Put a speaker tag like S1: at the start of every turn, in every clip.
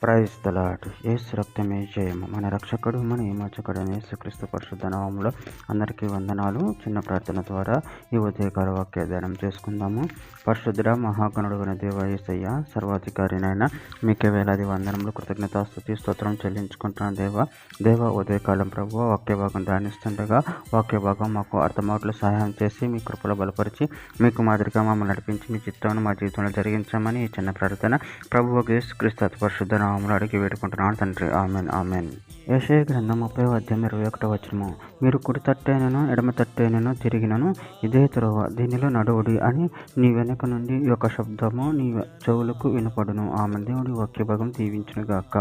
S1: Praise the lord. యేసు రక్తమే జయము. మన రక్షకుడు మన విమోచకుడు యేసుక్రీస్తు పరిశుద్ధ నామములో అందరికీ వందనాలు. చిన్న ప్రార్థన ద్వారా ఈ ఉదయకాల వాక్య ధ్యానం చేసుకుందాము. పరిశుద్ధుడ మహాగణుడైన దేవ యేసయ్య, సర్వాధికారినైన మీకే వేలాది వందనములు, కృతజ్ఞతాస్తుతి స్తోత్రం చెల్లించుకుంటున్నాను. దేవ ఉదయకాలం ప్రభువ వాక్య భాగం ధ్యానిస్తుండగా వాక్య భాగం మాకు అర్థమవుట్లు సహాయం చేసి మీ కృపలో బలపరిచి మీకు మాదిరిగా మమ్మల్ని నడిపించి మీ చిత్తాన్ని మా జీవితంలో జరిగించమని ఈ చిన్న ప్రార్థన ప్రభువు యేసుక్రీస్తు అతి పరిశుద్ధ నామములో అడిగి వేడుకుంటున్నాను తండ్రి. Amen amen. యెషయా గ్రంథం 30:21. మీరు కుడి తట్టేనను ఎడమ తట్టేనను తిరిగినను ఇదే త్రోవ, దీనిలో నడువుడి అని నీ వెనుక నుండి ఒక శబ్దము నీ చెవులకు వినపడును. ఆమె దేవుడి వాక్య భాగం దీవించునుగాక.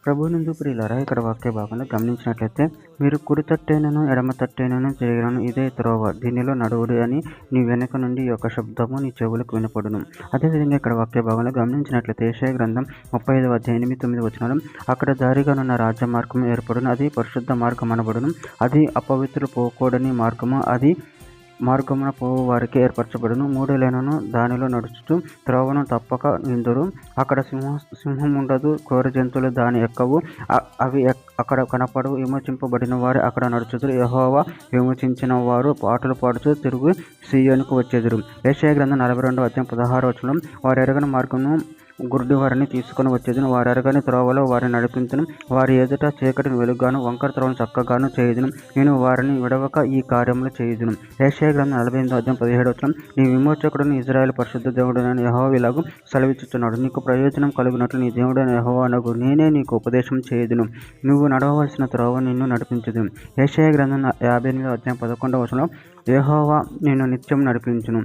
S1: ప్రభునందు ప్రియులారా, ఇక్కడ వాక్య భాగంలో గమనించినట్లయితే మీరు కుడి తట్టేనను ఎడమ తట్టేనను తిరిగినను ఇదే త్రోవ, దీనిలో నడువుడి అని నీ వెనుక నుండి ఒక శబ్దము నీ చెవులకు వినపడును. అదేవిధంగా ఇక్కడ వాక్య భాగంలో గమనించినట్లయితే యెషయా గ్రంథం 35:8-9 అక్కడ దారిగానున్న రాజ్య మార్గము ఏర్పడును, అది పరిశుద్ధ మార్గం అనబడును, అది అపవిత్రులు పోకూడని మార్గము, అది మార్గమున పోవు వారికి ఏర్పరచబడును. 3 లేనను దానిలో నడుచుచు త్రోవను తప్పక నిందురు. అక్కడ సింహం ఉండదు, క్రూర జంతువులు దాని ఎక్కవు, అవి అక్కడ కనపడవు. విమోచింపబడిన వారు అక్కడ నడుచుదురు, యెహోవా విమోచించిన వారు పాటలు పాడుచు తిరుగు సీయోనుకు వచ్చేదురు. యెషయా గ్రంథం 42:16 వారు ఎరగని మార్గమును గుడ్డి వారిని తీసుకొని వచ్చేదును, వారు ఎరగని త్రోవలో వారిని నడిపించును, వారి ఎదుట చీకటిని వెలుగుగాను వంకర త్రోవను చక్కగాను చేయుదును, నేను వారిని విడవక ఈ కార్యములు చేయుదును. యెషయా గ్రంథం 48:17 నీ విమోచకుడును ఇశ్రాయేలు పరిశుద్ధ దేవుడైన యెహోవా ఇలాగు సెలవిచ్చుచున్నాడు, నీకు ప్రయోజనం కలుగునట్లు నీ దేవుడైన యెహోవా అనగు నేనే నీకు ఉపదేశం చేయుదును, నువ్వు నడవవలసిన త్రోవ నిన్ను నడిపించుదును. యెషయా గ్రంథం 58:11 యెహోవా నిన్ను నిత్యం నడిపించును,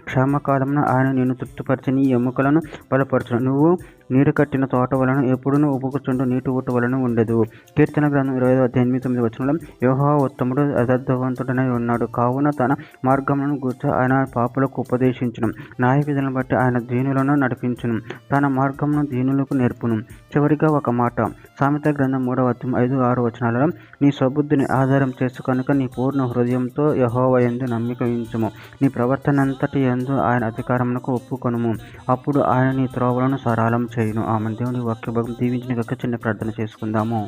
S1: క్షామకాలమున ఆయన నిన్ను తృప్తిపరిచి నీ ఎముకలను బలపరచును, నువ్వు నీరు కట్టిన తోట వలన ఎప్పుడునూ ఉబుకుచుండు నీటి ఊట వలన ఉండదు. కీర్తన గ్రంథం 25:8 యెహోవా ఉత్తముడు యథార్థవంతుడనై ఉన్నాడు, కావున తన మార్గములను గూర్చి ఆయన పాపులకు ఉపదేశించును, న్యాయ విధులను బట్టి ఆయన దీనులను నడిపించును, తన మార్గమును దీనులకు నేర్పును. చివరిగా ఒక మాట, సామెత గ్రంథం 3:5-6 నీ స్వబుద్ధిని ఆధారం చేసుకొనక నీ పూర్ణ హృదయంతో యెహోవా యందు నమ్మిక ఉంచుము, నీ ప్రవర్తనంతటి యందు ఆయన అధికారమునకు ఒప్పుకొనుము, అప్పుడు ఆయన నీ త్రోవలను సరళం చేయును. ఆమె దేవుని వాక్య భాగం దీవించిన ఒక చిన్న ప్రార్థన చేసుకుందాము.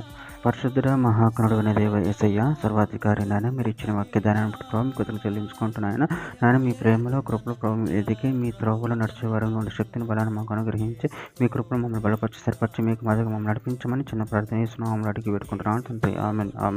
S1: పరిశుద్ధుడ మహాగణుడైన దేవ యేసయ్య, సర్వాధికారి నాయన, మీరు ఇచ్చిన వాక్య దానాన్ని ప్రభావం కృతజ్ఞతలు చెల్లించుకుంటున్నాయన. నాయన మీ ప్రేమలో కృపలో ప్రభావం ఎదిగి మీ త్రోవలో నడిచే వారు నుండి శక్తిని బలాన్ని మాకు అనుగ్రహించి మీ కృపను మమ్మల్ని బలపరిచి సరిపరిచి మీకు మాదిరిగా మమ్మల్ని నడిపించమని చిన్న ప్రార్థన చేస్తున్నాం. అడిగి పెట్టుకుంటున్నాను తండ్రి. Amen amen.